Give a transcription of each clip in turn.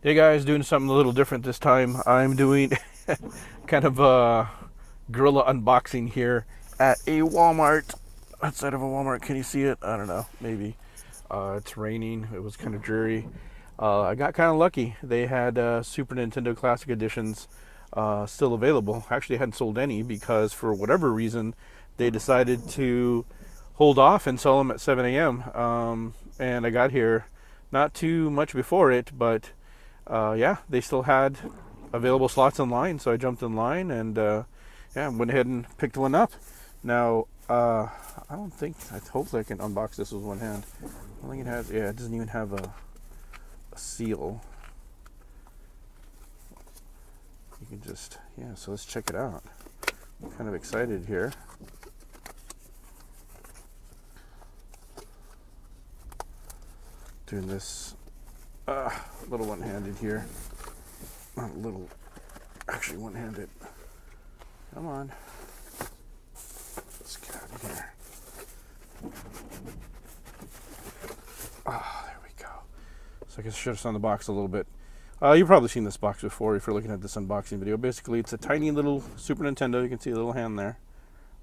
Hey guys, doing something a little different this time. I'm doing kind of a guerrilla unboxing here at a Walmart. Outside of a Walmart, can you see it? I don't know, maybe. It's raining. It was kind of dreary. I got kind of lucky. They had Super Nintendo Classic Editions still available. Actually, I hadn't sold any because for whatever reason, they decided to hold off and sell them at 7 a.m. And I got here not too much before it, but yeah, they still had available slots in line, so I jumped in line and yeah, went ahead and picked one up. Now, I don't think, hopefully I can unbox this with one hand. I don't think it has, yeah, it doesn't even have a seal. You can just, yeah, so let's check it out. I'm kind of excited here. Doing this little one-handed here. Not a little, actually one-handed. Come on. Let's get out of here. Ah, there we go. So I guess I should have shown the box a little bit. You've probably seen this box before if you're looking at this unboxing video. Basically, it's a tiny little Super Nintendo. You can see a little hand there.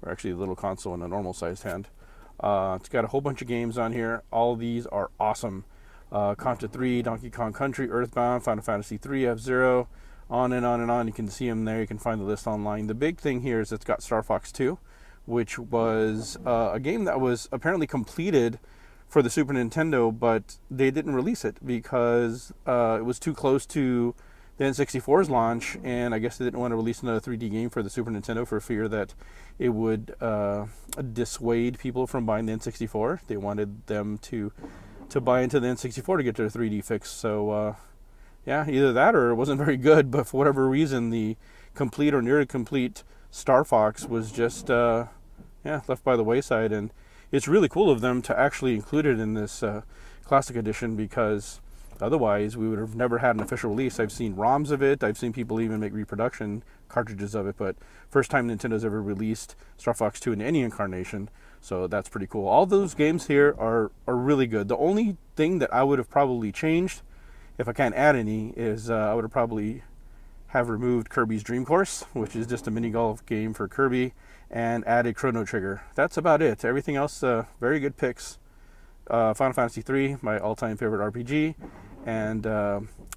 Or actually a little console in a normal-sized hand. It's got a whole bunch of games on here. All of these are awesome. Contra 3, Donkey Kong Country, Earthbound, Final Fantasy 3, F-Zero, on and on and on. You can see them there. You can find the list online. The big thing here is it's got Star Fox 2, which was a game that was apparently completed for the Super Nintendo, but they didn't release it because it was too close to the N64's launch, and I guess they didn't want to release another 3D game for the Super Nintendo for fear that it would dissuade people from buying the N64. They wanted them to buy into the N64 to get their 3D fix. So yeah, either that or it wasn't very good, but for whatever reason, the complete or near complete Star Fox was just yeah, left by the wayside. And it's really cool of them to actually include it in this Classic Edition, because otherwise we would have never had an official release. I've seen ROMs of it. I've seen people even make reproduction cartridges of it, but first time Nintendo's ever released Star Fox 2 in any incarnation. So that's pretty cool. All those games here are really good. The only thing that I would have probably changed, if I can't add any, is I would have probably have removed Kirby's Dream Course, which is just a mini golf game for Kirby, and added Chrono Trigger. That's about it. Everything else, very good picks. Final Fantasy 3, my all-time favorite RPG, and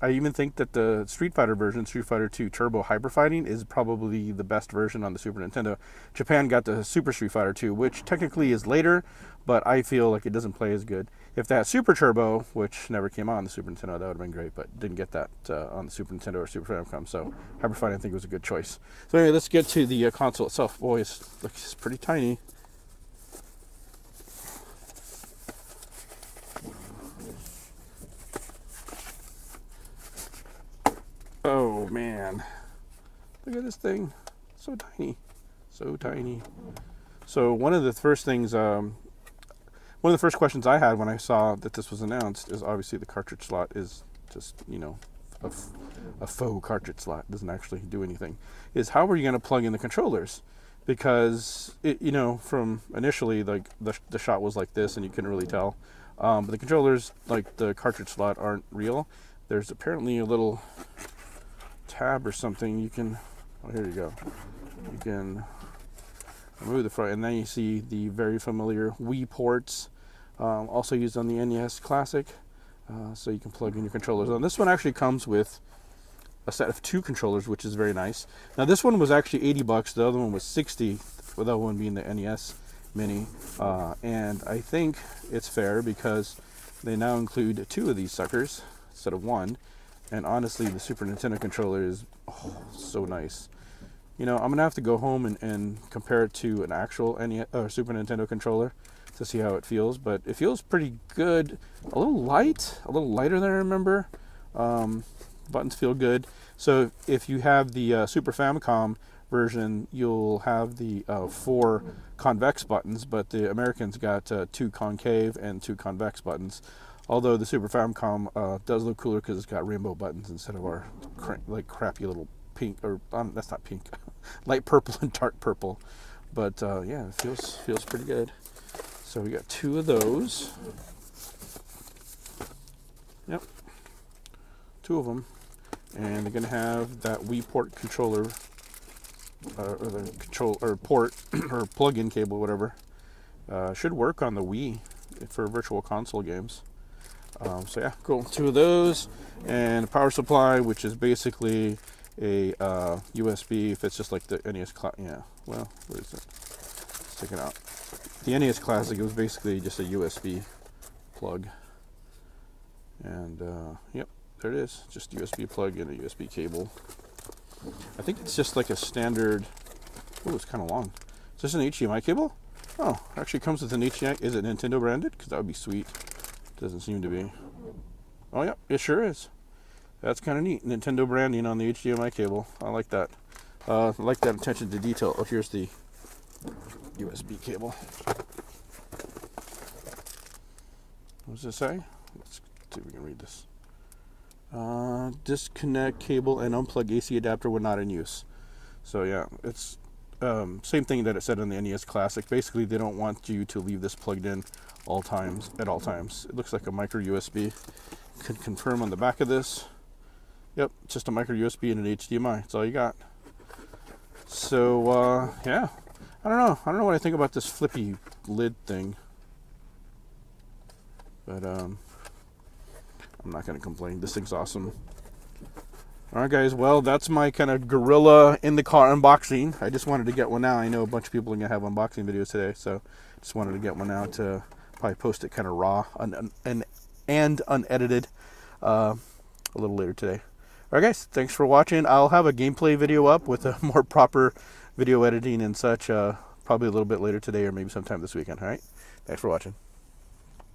I even think that the Street Fighter version, Street Fighter 2 Turbo Hyper Fighting, is probably the best version on the Super Nintendo. Japan got the Super Street Fighter 2, which technically is later, but I feel like it doesn't play as good. If that Super Turbo, which never came on the Super Nintendo, that would have been great, but didn't get that on the Super Nintendo or Super Famicom, so Hyper Fighting I think was a good choice. So anyway, let's get to the console itself. Boy, it's pretty tiny. Oh man, look at this thing, so tiny, so tiny. So one of the first things, one of the first questions I had when I saw that this was announced is obviously the cartridge slot is just, you know, a faux cartridge slot, doesn't actually do anything, is how are you going to plug in the controllers? Because it, you know, from initially, like the shot was like this and you couldn't really tell, but the controllers, like the cartridge slot, aren't real. There's apparently a little tab or something you can, oh here you go, you can remove the front, and then you see the very familiar Wii ports, also used on the NES Classic, so you can plug in your controllers. And this one actually comes with a set of 2 controllers, which is very nice. Now this one was actually $80, the other one was 60, the other one being the NES Mini, and I think it's fair because they now include 2 of these suckers instead of 1. And honestly, the Super Nintendo controller is so nice. You know, I'm going to have to go home and compare it to an actual Super Nintendo controller to see how it feels. But it feels pretty good. A little lighter than I remember. Buttons feel good. So if you have the Super Famicom version, you'll have the 4 convex buttons. But the Americans got 2 concave and 2 convex buttons. Although the Super Famicom does look cooler because it's got rainbow buttons instead of our like crappy little pink, or that's not pink, light purple and dark purple. But yeah, it feels pretty good. So we got 2 of those. Yep. 2 of them, and they're going to have that Wii port controller, or the control or port or plug-in cable, whatever. Should work on the Wii for virtual console games. So yeah, cool. 2 of those, and a power supply, which is basically a USB. If it's just like the NES yeah. Well, where is it? Let's take it out. The NES Classic, it was basically just a USB plug, and yep, there it is. Just USB plug and a USB cable. I think it's just like a standard. Oh, it's kind of long. Is this an HDMI cable? Oh, actually comes with an HDMI. Is it Nintendo branded? Because that would be sweet. Doesn't seem to be. Oh, yeah, it sure is. That's kind of neat. Nintendo branding on the HDMI cable. I like that. I like that attention to detail. Oh, here's the USB cable. What does it say? Let's see if we can read this. Disconnect cable and unplug AC adapter when not in use. So yeah, it's same thing that it said on the NES Classic. Basically, they don't want you to leave this plugged in at all times. It looks like a micro USB. Can confirm on the back of this. Yep, just a micro USB and an HDMI. That's all you got. So yeah, I don't know what I think about this flippy lid thing, but I'm not gonna complain. This thing's awesome. Alright guys, well, that's my kind of gorilla in the car unboxing. I just wanted to get one now. I know a bunch of people are going to have unboxing videos today, so just wanted to get one out to probably post it kind of raw and unedited a little later today. Alright guys, thanks for watching. I'll have a gameplay video up with a more proper video editing and such probably a little bit later today or maybe sometime this weekend. Alright, thanks for watching.